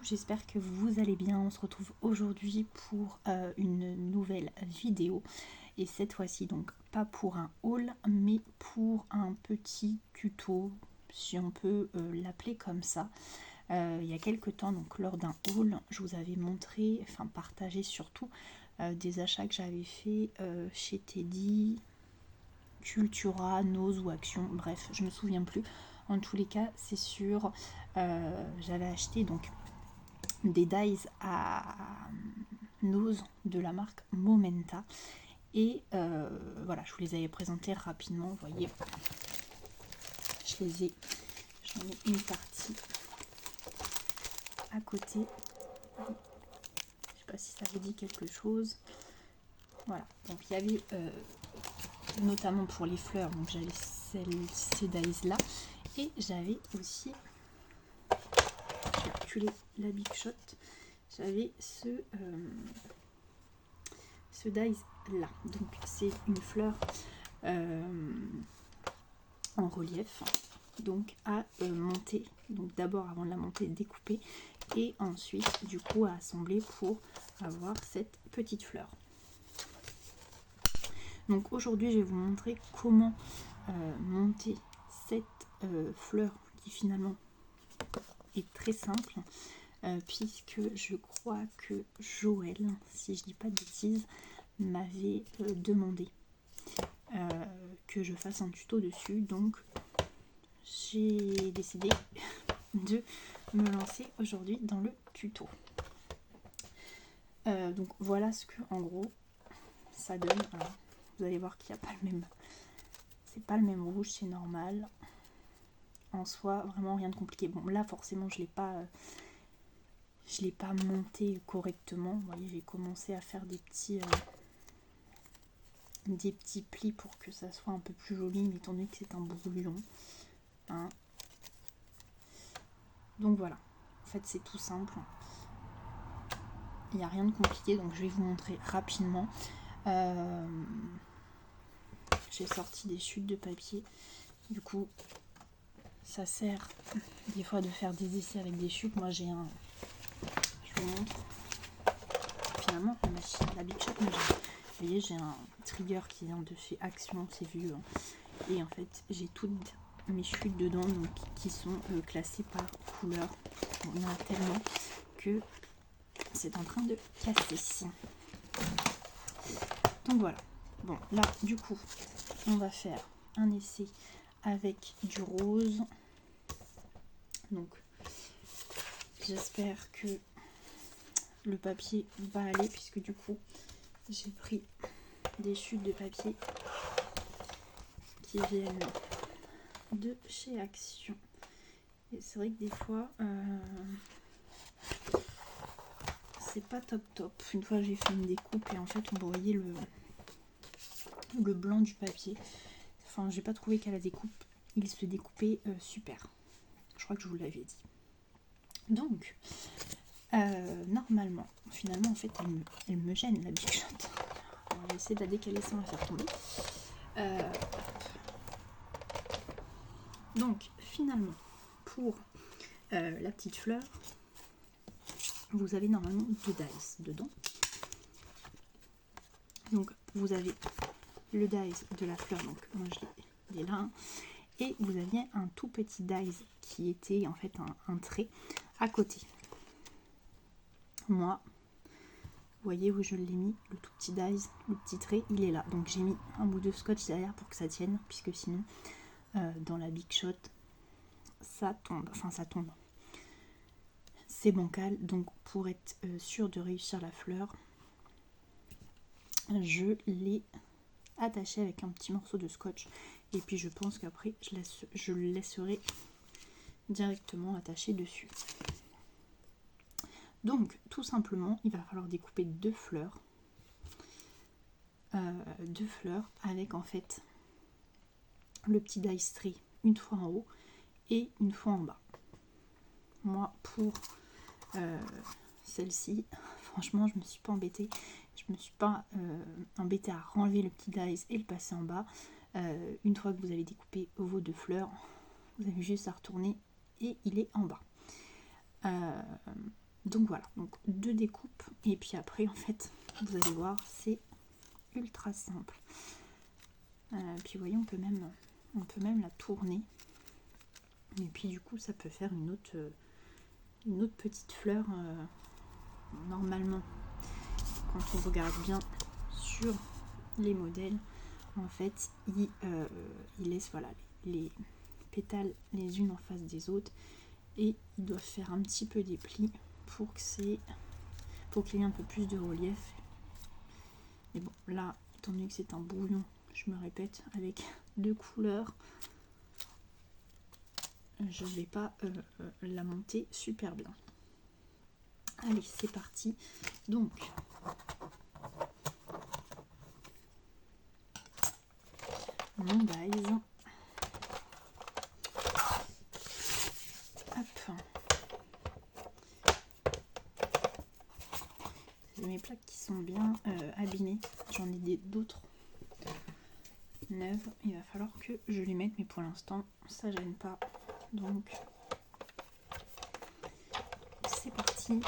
j'espère que vous allez bien. On se retrouve aujourd'hui pour une nouvelle vidéo. Et cette fois-ci, donc pas pour un haul, mais pour un petit tuto, si on peut l'appeler comme ça. Il y a quelques temps, donc lors d'un haul, je vous avais montré, enfin partagé surtout, des achats que j'avais fait chez Teddy, Cultura, Nose ou Action, bref, je me souviens plus. En tous les cas, c'est sûr, j'avais acheté donc des dies à Nose de la marque Momenta. Et voilà, je vous les avais présentés rapidement, vous voyez, j'en ai une partie à côté. Je sais pas si ça vous dit quelque chose. Voilà, donc il y avait notamment pour les fleurs, donc j'avais ces dies là, et j'avais aussi, je vais reculer la Big Shot, j'avais ce dies là, donc c'est une fleur en relief, donc à monter, donc d'abord avant de la monter découper, et ensuite du coup à assembler pour avoir cette petite fleur. Donc aujourd'hui je vais vous montrer comment monter cette fleur qui finalement est très simple, puisque je crois que Joël, si je dis pas de bêtises, m'avait demandé que je fasse un tuto dessus, donc j'ai décidé de me lancer aujourd'hui dans le tuto. Donc voilà ce que en gros ça donne. Alors, vous allez voir qu'il n'y a pas le même, c'est pas le même rouge, c'est normal. En soi, vraiment rien de compliqué. Bon là forcément je l'ai pas monté correctement. Vous voyez, j'ai commencé à faire des petits plis pour que ça soit un peu plus joli, mais étant donné que c'est un brouillon. Hein. Donc voilà, en fait c'est tout simple. Il n'y a rien de compliqué, donc je vais vous montrer rapidement. J'ai sorti des chutes de papier. Du coup, ça sert des fois de faire des essais avec des chutes. Moi j'ai un... Je vous montre. Finalement, la Big Shot, vous voyez, j'ai un trigger qui vient de chez Action, c'est vieux. Hein. Et en fait, j'ai toutes mes chutes dedans, donc qui sont classées par couleur. Bon, il y en a tellement que c'est en train de casser. Donc voilà. Bon, là, du coup, on va faire un essai avec du rose. Donc, j'espère que le papier va aller, puisque du coup, j'ai pris des chutes de papier qui viennent de chez Action. Et c'est vrai que des fois, c'est pas top. Une fois, j'ai fait une découpe et en fait, on voyait le blanc du papier. Enfin, j'ai pas trouvé qu'à la découpe, il se découpait super. Je crois que je vous l'avais dit. Donc, normalement, finalement, en fait, elle me gêne, la Big Shot. On va essayer de la décaler sans la faire tomber. Donc, finalement, pour la petite fleur, vous avez normalement 2 dies dedans. Donc, vous avez le dies de la fleur, donc moi je l'ai là, et vous aviez un tout petit dies qui était en fait un trait à côté. Moi, vous voyez où je l'ai mis, le tout petit dies, le petit trait, il est là. Donc j'ai mis un bout de scotch derrière pour que ça tienne, puisque sinon, dans la Big Shot, ça tombe. C'est bancal, donc pour être sûr de réussir la fleur, je l'ai attaché avec un petit morceau de scotch. Et puis je pense qu'après, je le laisserai directement attaché dessus. Donc, tout simplement, il va falloir découper 2 fleurs. 2 fleurs avec en fait le petit dice tray une fois en haut et une fois en bas. Moi, pour celle-ci, franchement, je me suis pas embêtée. Je me suis pas embêtée à renlever le petit dice et le passer en bas. Une fois que vous avez découpé vos 2 fleurs, vous avez juste à retourner et il est en bas. Donc voilà, donc 2 découpes et puis après en fait vous allez voir c'est ultra simple. Puis vous voyez on peut même la tourner et puis du coup ça peut faire une autre petite fleur. Normalement quand on regarde bien sur les modèles en fait ils laissent voilà les pétales les unes en face des autres et ils doivent faire un petit peu des plis pour qu'il y ait un peu plus de relief. Et bon là étant donné que c'est un brouillon, je me répète, avec 2 couleurs, je vais pas la monter super bien. Allez c'est parti. Donc mon dies, hop, mes plaques qui sont bien abîmées, j'en ai d'autres neuves, il va falloir que je les mette mais pour l'instant ça gêne pas, donc c'est parti.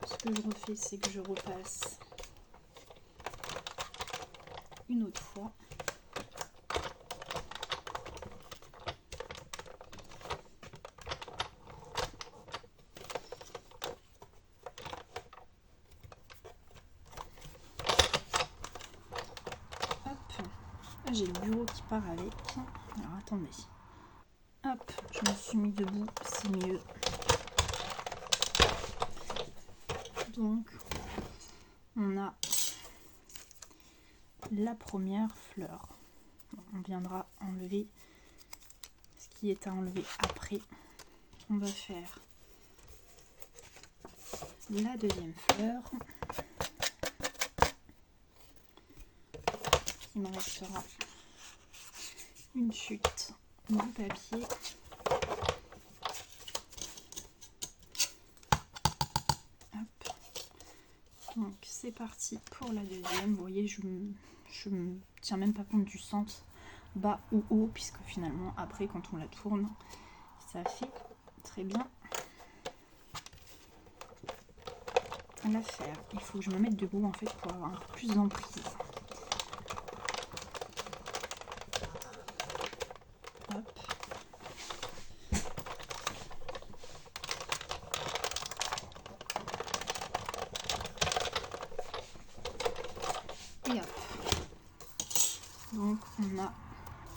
Ce que je refais c'est que je repasse une autre fois. J'ai le bureau qui part avec. Alors attendez. Hop, je me suis mis debout, c'est mieux. Donc, on a la première fleur. On viendra enlever ce qui est à enlever après. On va faire la deuxième fleur. Il me restera une chute du papier. Hop. Donc c'est parti pour la deuxième. Vous voyez, je me tiens même pas compte du centre, bas ou haut, puisque finalement après quand on la tourne, ça fait très bien l'affaire. Il faut que je me mette debout en fait pour avoir un peu plus d'emprise. Hop. Et hop. Donc on a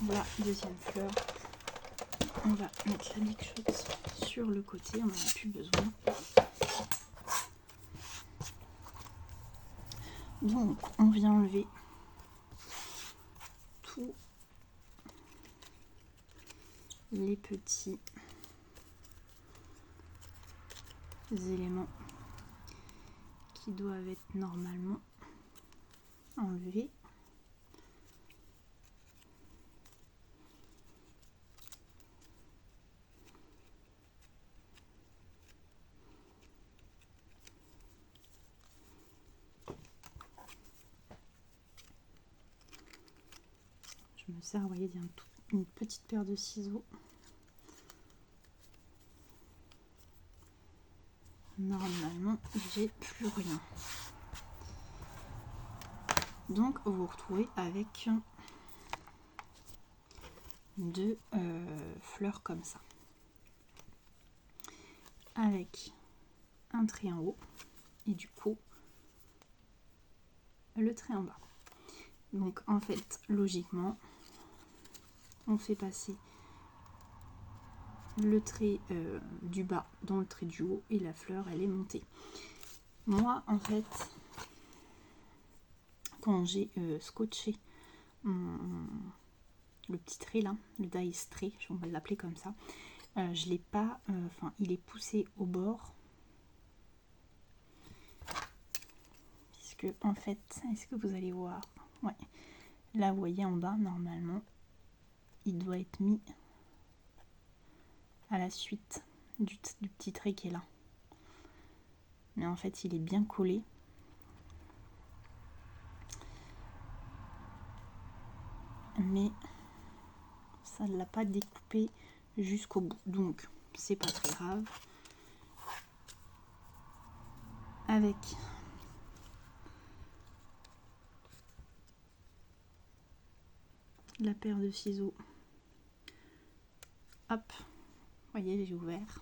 la deuxième fleur. On va mettre la Big Shot sur le côté, on n'en a plus besoin. Donc on vient enlever tous les petits éléments qui doivent être normalement enlevés. Je me sers, vous voyez, une petite paire de ciseaux. Normalement, j'ai plus rien. Donc, vous vous retrouvez avec 2 fleurs comme ça, avec un trait en haut et du coup le trait en bas. Donc, en fait, logiquement, on fait passer le trait du bas dans le trait du haut et la fleur elle est montée. Moi en fait quand j'ai scotché le petit trait là, le dies trait, on va l'appeler comme ça, je l'ai pas, enfin il est poussé au bord puisque en fait, est-ce que vous allez voir, ouais, là vous voyez en bas normalement il doit être mis à la suite du petit trait qui est là, mais en fait il est bien collé. Mais ça ne l'a pas découpé jusqu'au bout, donc c'est pas très grave. Avec la paire de ciseaux, hop, voyez, j'ai ouvert.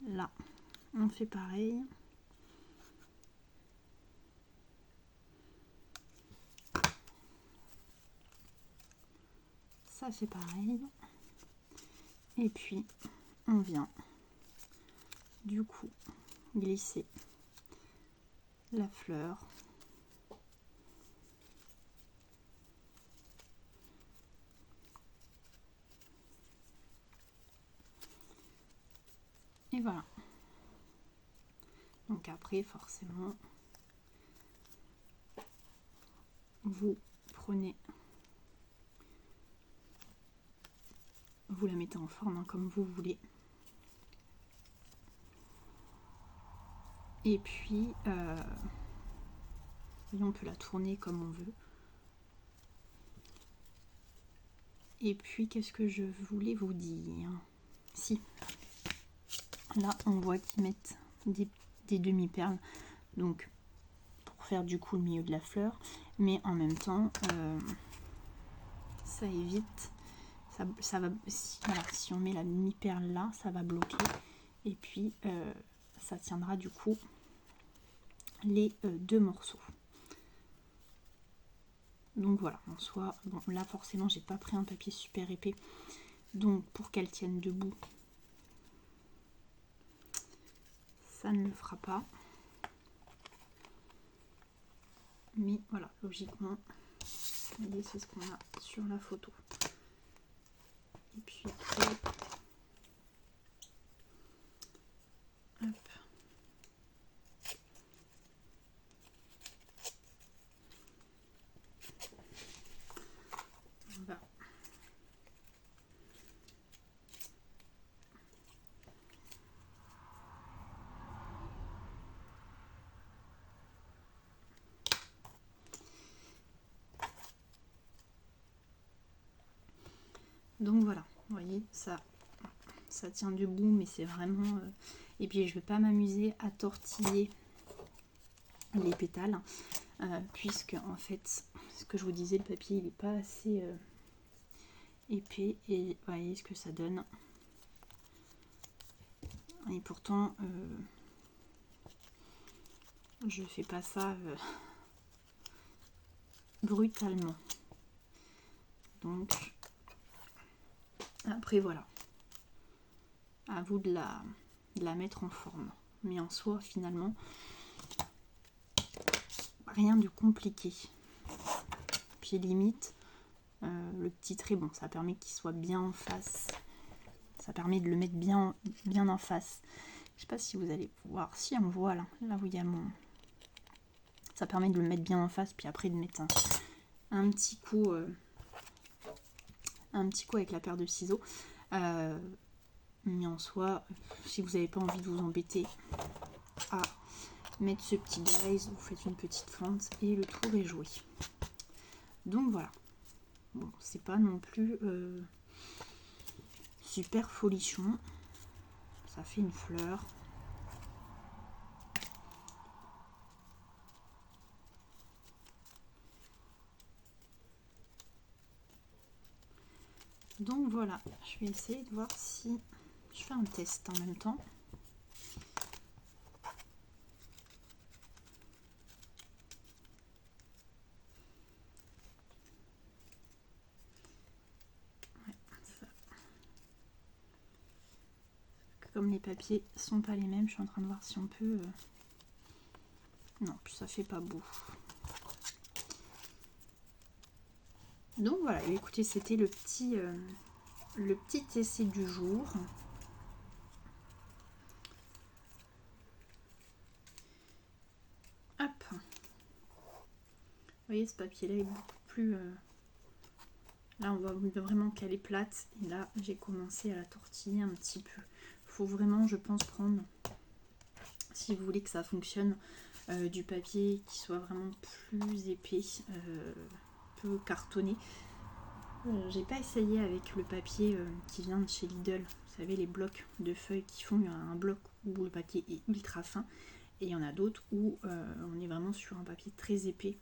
Là, on fait pareil. Ça fait pareil. Et puis, on vient du coup glisser la fleur. Et voilà. Donc après, forcément, vous prenez, vous la mettez en forme hein, comme vous voulez. Et puis, on peut la tourner comme on veut. Et puis, qu'est-ce que je voulais vous dire? Si, là, on voit qu'ils mettent des demi-perles, donc pour faire du coup le milieu de la fleur, mais en même temps, ça évite, ça va, si on met la demi-perle là, ça va bloquer, et puis ça tiendra du coup les deux morceaux. Donc voilà, en soi, bon là forcément j'ai pas pris un papier super épais, donc pour qu'elle tienne debout, ça ne le fera pas. Mais voilà, logiquement, vous voyez, c'est ce qu'on a sur la photo. Et puis après, hop. On va donc voilà, vous voyez, ça tient debout, mais c'est vraiment... Et puis je vais pas m'amuser à tortiller les pétales, puisque en fait, ce que je vous disais, le papier il est pas assez épais, et vous voyez ce que ça donne. Et pourtant, je fais pas ça brutalement. Donc après voilà, à vous de la mettre en forme, mais en soi finalement rien de compliqué. Puis limite le petit trait, bon, ça permet qu'il soit bien en face, ça permet de le mettre bien en face. Je sais pas si vous allez voir, si on voit là où il y a mon, ça permet de le mettre bien en face, puis après de mettre un petit coup avec la paire de ciseaux. Mais en soi, si vous n'avez pas envie de vous embêter à mettre ce petit glaze, vous faites une petite fente et le tour est joué. Donc voilà. Bon, c'est pas non plus super folichon. Ça fait une fleur. Donc voilà, je vais essayer de voir si je fais un test en même temps. Ouais, ça. Comme les papiers sont pas les mêmes, je suis en train de voir si on peut... Non, puis ça fait pas beau. Donc voilà, et écoutez, c'était le petit essai du jour. Hop. Vous voyez, ce papier-là est beaucoup plus... Là, on voit vraiment qu'elle est plate. Et là, j'ai commencé à la tortiller un petit peu. Il faut vraiment, je pense, prendre, si vous voulez que ça fonctionne, du papier qui soit vraiment plus épais, peu cartonné. J'ai pas essayé avec le papier qui vient de chez Lidl. Vous savez, les blocs de feuilles qui font un bloc où le papier est ultra fin. Et il y en a d'autres où on est vraiment sur un papier très épais.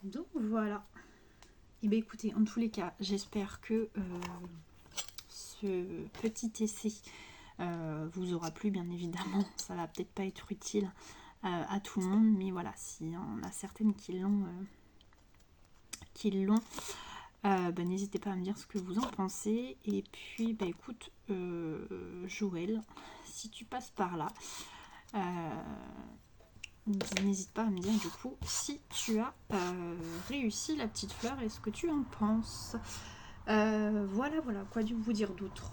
Donc voilà. Et bien écoutez, en tous les cas, j'espère que ce petit essai vous aura plu, bien évidemment. Ça va peut-être pas être utile à tout le monde, mais voilà, s'il y en a certaines qui l'ont, n'hésitez pas à me dire ce que vous en pensez. Et puis écoute, Joël, si tu passes par là, n'hésite pas à me dire du coup si tu as réussi la petite fleur et ce que tu en penses. Voilà, quoi vous dire d'autre.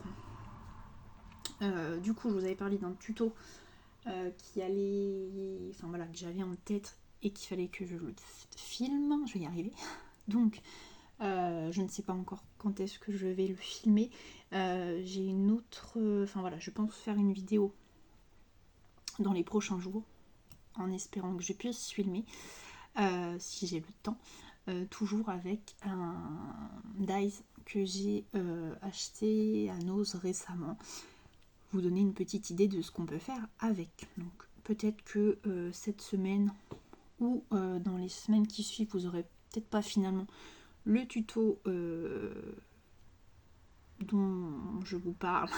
Du coup, je vous avais parlé d'un tuto qui allait, enfin voilà, que j'avais en tête et qu'il fallait que je le filme. Je vais y arriver. Donc, je ne sais pas encore quand est-ce que je vais le filmer. J'ai une autre, enfin voilà, je pense faire une vidéo dans les prochains jours, en espérant que je puisse filmer si j'ai le temps. Toujours avec un dies que j'ai acheté à Nose récemment. Vous donner une petite idée de ce qu'on peut faire avec. Donc peut-être que cette semaine ou dans les semaines qui suivent, vous aurez peut-être pas finalement le tuto dont je vous parle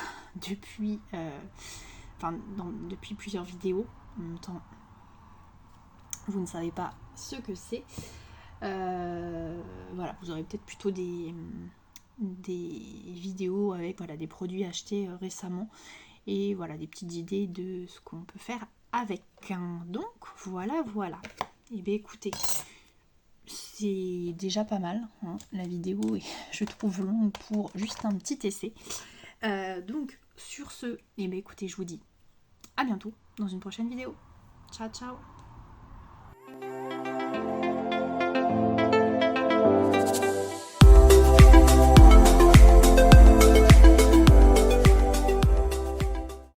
depuis, depuis plusieurs vidéos. En même temps, vous ne savez pas ce que c'est. Voilà, vous aurez peut-être plutôt des vidéos avec des produits achetés récemment et voilà des petites idées de ce qu'on peut faire avec. Donc voilà. Et bien écoutez, c'est déjà pas mal hein, la vidéo est je trouve longue pour juste un petit essai. Donc sur ce, et bien écoutez, je vous dis à bientôt dans une prochaine vidéo. Ciao.